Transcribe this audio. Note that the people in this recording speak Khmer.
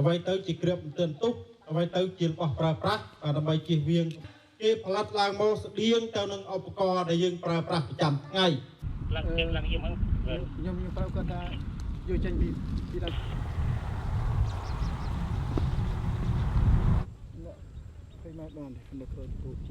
អ្វីទៅជាគ្រាប់ទិនទុកអ្វីទៅជារបស់ប្រើប្រាស់ដើម្បីជៀសវាងគេផលិតឡើងមកស្តៀងទៅនឹងឧបករណ៍ដែលយើងប្រើប្រាស់ប្រចាំថ្ងៃឡើងយើងហ្នឹងខ្ញុំប្រើគាត់ថាយកចេញពីដល់ឃើញមកបានក្នុងគ្រូពូជ